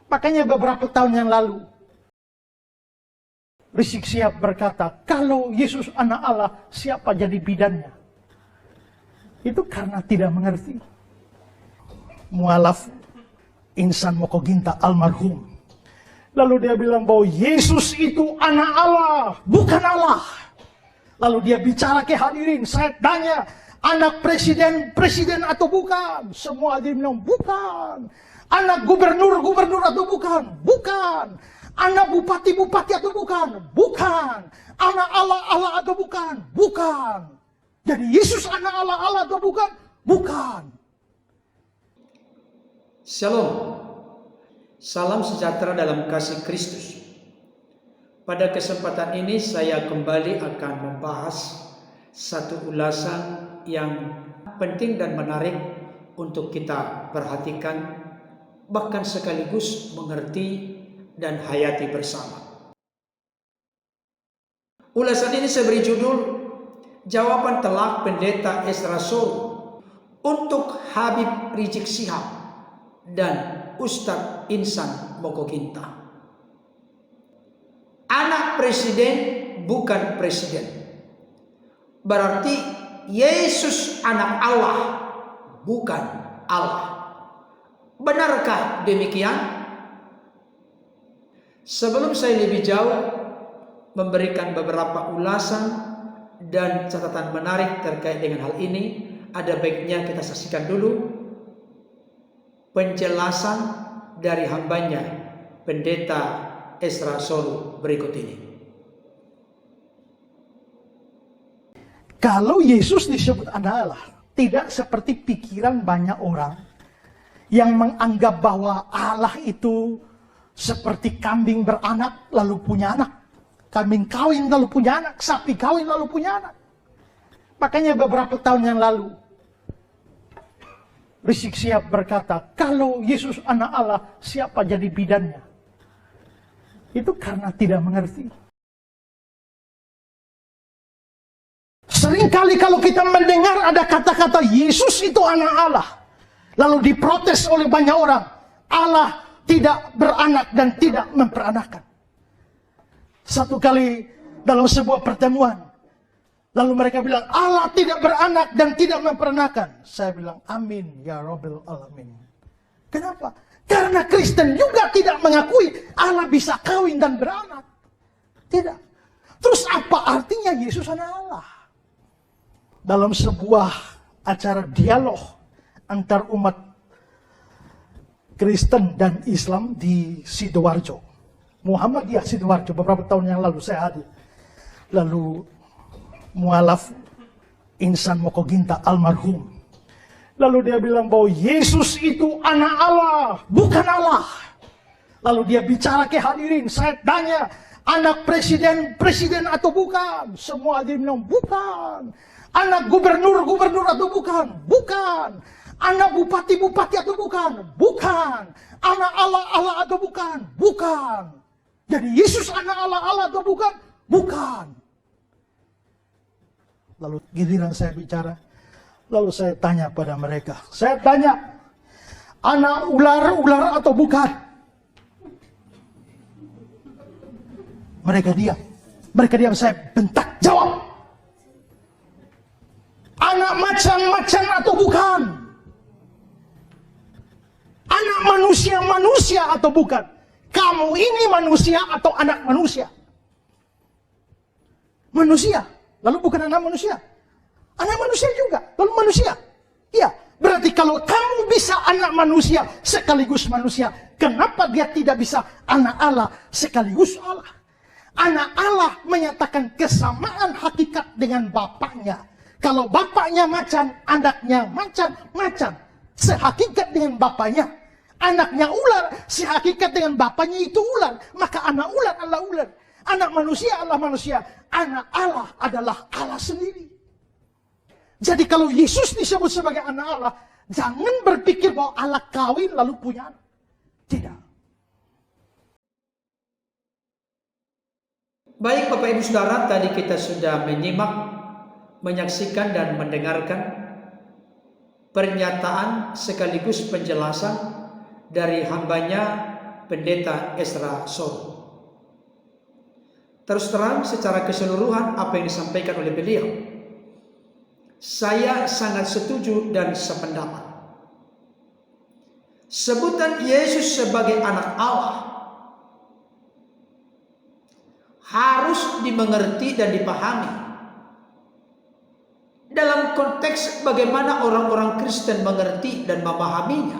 Makanya beberapa tahun yang lalu, Rizik Syihab berkata, kalau Yesus anak Allah, siapa jadi bidannya? Itu karena tidak mengerti. Mualaf Insan Mokoginta almarhum. Lalu dia bilang bahwa Yesus itu anak Allah, bukan Allah. Lalu dia bicara ke hadirin, saya tanya, anak presiden atau bukan? Semua dia bilang bukan. Anak gubernur atau bukan? Bukan. Anak bupati atau bukan? Bukan. Anak Allah atau bukan? Bukan. Jadi Yesus anak Allah atau bukan? Bukan. Shalom. Salam sejahtera dalam kasih Kristus. Pada kesempatan ini saya kembali akan membahas satu ulasan yang penting dan menarik untuk kita perhatikan, bahkan sekaligus mengerti dan hayati bersama. Ulasan ini saya beri judul Jawaban Telak Pendeta Ezra Soru untuk Habib Rizik Syihab dan Ustadz Insan Mokoginta. Anak presiden bukan presiden. Berarti Yesus anak Allah bukan Allah. Benarkah demikian? Sebelum saya lebih jauh memberikan beberapa ulasan dan catatan menarik terkait dengan hal ini, ada baiknya kita saksikan dulu penjelasan dari hambanya, Pendeta Ezra Soru berikut ini. Kalau Yesus disebut anak Allah, tidak seperti pikiran banyak orang yang menganggap bahwa Allah itu seperti kambing beranak lalu punya anak. Kambing kawin lalu punya anak, sapi kawin lalu punya anak. Makanya beberapa tahun yang lalu, Rizik Syihab berkata, kalau Yesus anak Allah, siapa jadi bidannya? Itu karena tidak mengerti. Seringkali kalau kita mendengar ada kata-kata Yesus itu anak Allah, lalu diprotes oleh banyak orang, Allah tidak beranak dan tidak memperanakan. Satu kali dalam sebuah pertemuan, lalu mereka bilang Allah tidak beranak dan tidak memperanakan. Saya bilang amin ya Rabbil Alamin. Kenapa? Karena Kristen juga tidak mengakui Allah bisa kawin dan beranak. Tidak. Terus apa artinya Yesus anak Allah? Dalam sebuah acara dialog antar umat Kristen dan Islam di Sidoarjo, Muhammadiyah Sidoarjo, beberapa tahun yang lalu saya hadir. Lalu mualaf Insan Mokoginta almarhum, lalu dia bilang bahwa Yesus itu anak Allah, bukan Allah. Lalu dia bicara ke hadirin, saya tanya, anak presiden atau bukan? Semua dia bilang bukan. Anak gubernur atau bukan? Bukan. Anak bupati atau bukan? Bukan. Anak Allah atau bukan? Bukan. Jadi Yesus anak Allah atau bukan? Bukan. Lalu giliran saya bicara, lalu saya tanya pada mereka. Saya tanya, anak ular atau bukan? Mereka diam, saya bentak, jawab. Anak macan atau bukan? Anak manusia atau bukan? Kamu ini manusia atau anak manusia? Manusia. Lalu bukan anak manusia. Anak manusia juga. Lalu manusia. Iya. Berarti kalau kamu bisa anak manusia sekaligus manusia, kenapa dia tidak bisa anak Allah sekaligus Allah? Anak Allah menyatakan kesamaan hakikat dengan bapaknya. Kalau bapaknya macan, anaknya macan. Sehakikat dengan bapaknya. Anaknya ular, sehakikat dengan bapaknya itu ular. Maka anak ular adalah ular. Anak manusia adalah manusia. Anak Allah adalah Allah sendiri. Jadi kalau Yesus disebut sebagai anak Allah, jangan berpikir bahwa Allah kawin lalu punya anak. Tidak. Baik Bapak Ibu Saudara, tadi kita sudah menyimak, menyaksikan dan mendengarkan pernyataan sekaligus penjelasan dari hambanya Pendeta Ezra Soul. Terus terang secara keseluruhan apa yang disampaikan oleh beliau, saya sangat setuju dan sependapat. Sebutan Yesus sebagai anak Allah harus dimengerti dan dipahami dalam konteks bagaimana orang-orang Kristen mengerti dan memahaminya.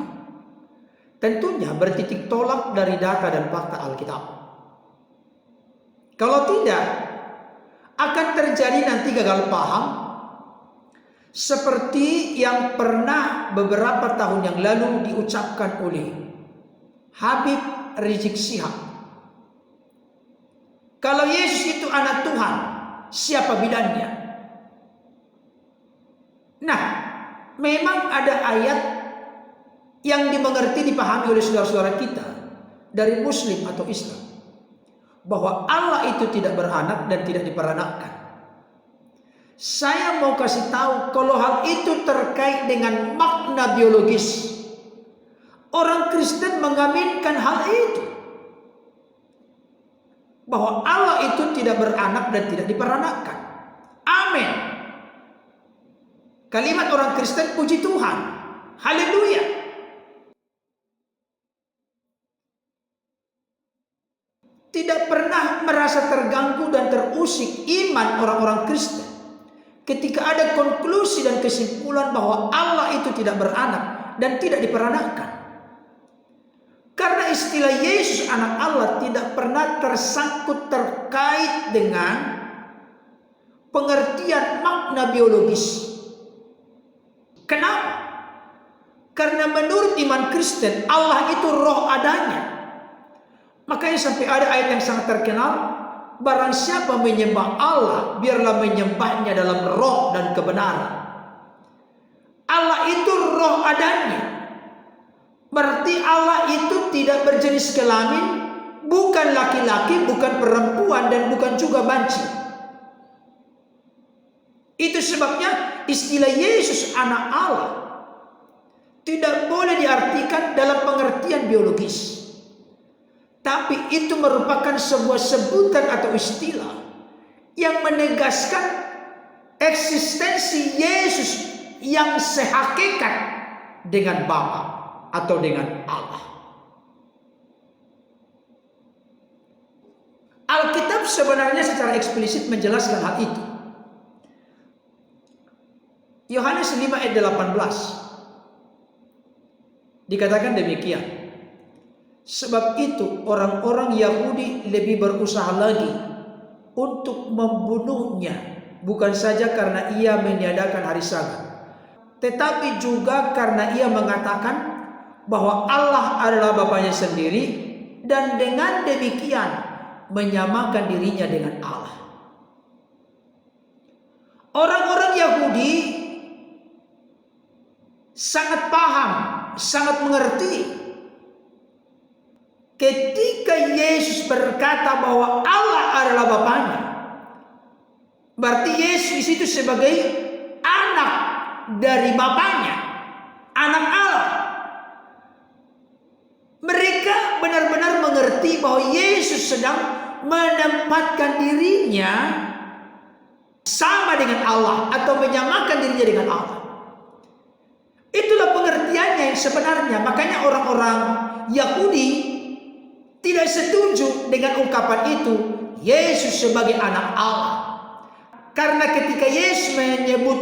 Tentunya bertitik tolak dari data dan fakta Alkitab. Kalau tidak, akan terjadi nanti gagal paham seperti yang pernah beberapa tahun yang lalu diucapkan oleh Habib Rizik Syihab. Kalau Yesus itu anak Tuhan, siapa bilangnya? Nah, memang ada ayat yang dimengerti, dipahami oleh saudara-saudara kita dari Muslim atau Islam, bahwa Allah itu tidak beranak dan tidak diperanakkan. Saya mau kasih tahu kalau hal itu terkait dengan makna biologis. Orang Kristen mengaminkan hal itu, bahwa Allah itu tidak beranak dan tidak diperanakkan. Amin. Kalimat orang Kristen, puji Tuhan. Haleluya. Tidak pernah merasa terganggu dan terusik iman orang-orang Kristen ketika ada konklusi dan kesimpulan bahwa Allah itu tidak beranak dan tidak diperanakkan. Karena istilah Yesus anak Allah tidak pernah tersangkut terkait dengan pengertian makna biologis. Kenapa? Karena menurut iman Kristen Allah itu roh adanya. Makanya sampai ada ayat yang sangat terkenal, barang siapa menyembah Allah, biarlah menyembahnya dalam roh dan kebenaran. Allah itu roh adanya. Berarti Allah itu tidak berjenis kelamin, bukan laki-laki, bukan perempuan, dan bukan juga banci. Itu sebabnya istilah Yesus anak Allah tidak boleh diartikan dalam pengertian biologis. Tapi itu merupakan sebuah sebutan atau istilah yang menegaskan eksistensi Yesus yang sehakikat dengan Bapa atau dengan Allah. Alkitab sebenarnya secara eksplisit menjelaskan hal itu. Yohanes 5 ayat 18 dikatakan demikian. Sebab itu orang-orang Yahudi lebih berusaha lagi untuk membunuhnya, bukan saja karena ia meniadakan hari Sabat, tetapi juga karena ia mengatakan bahwa Allah adalah Bapanya sendiri dan dengan demikian menyamakan dirinya dengan Allah. Orang-orang Yahudi sangat paham, sangat mengerti ketika Yesus berkata bahwa Allah adalah Bapanya. Berarti Yesus itu sebagai anak dari Bapanya, anak Allah. Mereka benar-benar mengerti bahwa Yesus sedang menempatkan dirinya sama dengan Allah atau menyamakan dirinya dengan Allah. Itulah pengertiannya yang sebenarnya. Makanya orang-orang Yahudi tidak setuju dengan ungkapan itu, Yesus sebagai anak Allah. Karena ketika Yesus menyebut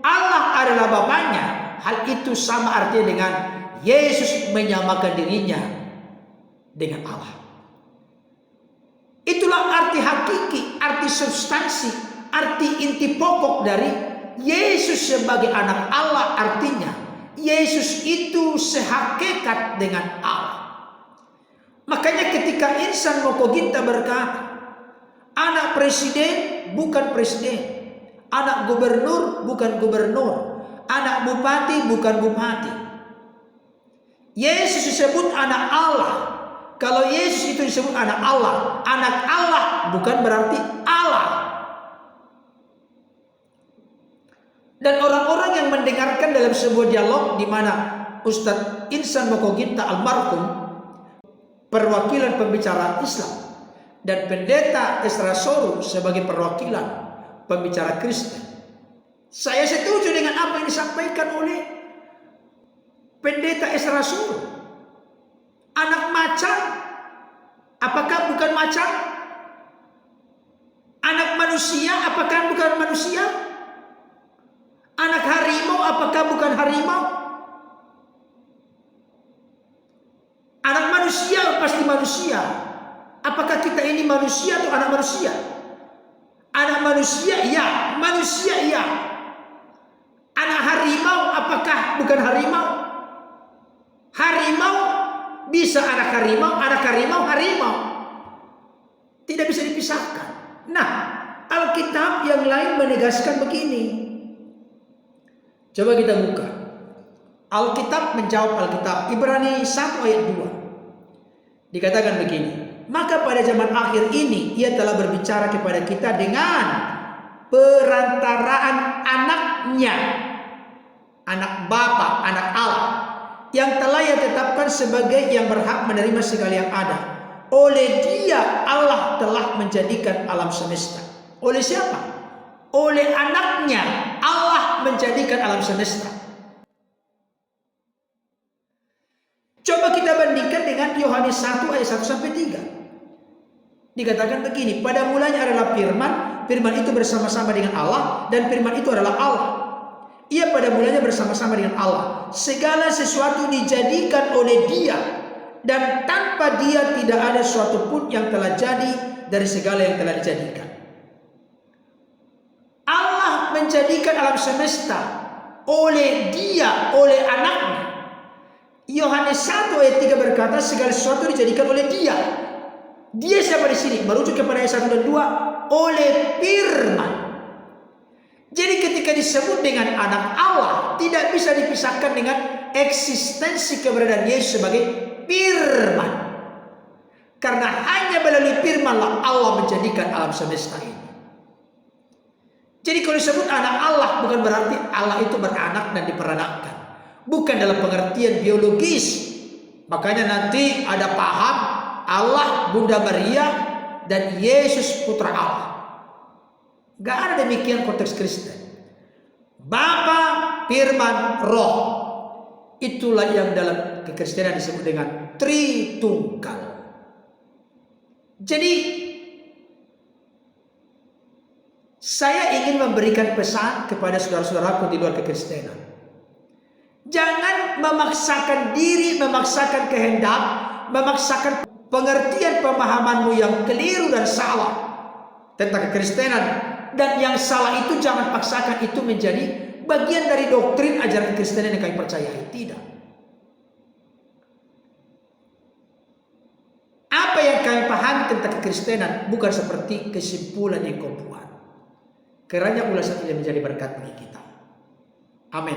Allah adalah Bapanya, hal itu sama artinya dengan Yesus menyamakan dirinya dengan Allah. Itulah arti hakiki, arti substansi, arti inti pokok dari Yesus sebagai anak Allah. Artinya Yesus itu sehakikat dengan Allah. Makanya ketika Insan Moko Ginta berkata, anak presiden bukan presiden, anak gubernur bukan gubernur, anak bupati bukan bupati. Yesus disebut anak Allah. Kalau Yesus itu disebut anak Allah, anak Allah bukan berarti Allah. Dan orang-orang yang mendengarkan dalam sebuah dialog di mana Ustadz Insan Moko Ginta almarhum perwakilan pembicara Islam dan pendeta Ezra Soru sebagai perwakilan pembicara Kristen. Saya setuju dengan apa yang disampaikan oleh pendeta Ezra Soru. Anak macan, apakah bukan macan? Anak manusia, apakah bukan manusia? Anak harimau, apakah bukan harimau? Anak manusia pasti manusia. Apakah kita ini manusia atau anak manusia? Anak manusia, iya. Manusia, iya. Anak harimau, apakah bukan harimau? Harimau bisa anak harimau harimau. Tidak bisa dipisahkan. Nah, Alkitab yang lain menegaskan begini. Coba kita buka. Alkitab menjawab Alkitab. Ibrani 1 ayat 2. Dikatakan begini. Maka pada zaman akhir ini ia telah berbicara kepada kita dengan perantaraan anaknya. Anak Bapa, anak Allah. Yang telah ia tetapkan sebagai yang berhak menerima segala yang ada. Oleh Dia Allah telah menjadikan alam semesta. Oleh siapa? Oleh anaknya Allah menjadikan alam semesta. Coba kita bandingkan dengan Yohanes 1 ayat 1 sampai 3. Dikatakan begini, pada mulanya adalah firman, firman itu bersama-sama dengan Allah, dan firman itu adalah Allah. Ia pada mulanya bersama-sama dengan Allah. Segala sesuatu dijadikan oleh Dia, dan tanpa Dia tidak ada sesuatu pun yang telah jadi dari segala yang telah dijadikan. Allah menjadikan alam semesta oleh Dia, oleh anaknya. Yohanes 1 ayat 3 berkata segala sesuatu dijadikan oleh Dia. Dia siapa di sini? Merujuk kepada ayat 1 dan 2, oleh firman. Jadi ketika disebut dengan anak Allah, tidak bisa dipisahkan dengan eksistensi keberadaan Yesus sebagai firman. Karena hanya melalui firmanlah Allah menjadikan alam semesta ini. Jadi kalau disebut anak Allah, bukan berarti Allah itu beranak dan diperanakkan. Bukan dalam pengertian biologis. Makanya nanti ada paham Allah, Bunda Maria, dan Yesus Putra Allah. Gak ada demikian konteks Kristen. Bapa, Firman, Roh. Itulah yang dalam kekristenan disebut dengan Tritunggal. Jadi saya ingin memberikan pesan kepada saudara-saudaraku di luar kekristenan. Jangan memaksakan diri, memaksakan kehendak, memaksakan pengertian pemahamanmu yang keliru dan salah tentang kekristenan. Dan yang salah itu jangan paksakan itu menjadi bagian dari doktrin ajaran kekristenan yang kami percayai. Tidak. Apa yang kami pahami tentang kekristenan bukan seperti kesimpulan yang kau buat. Kiranya ulasan ini menjadi berkat bagi kita. Amin.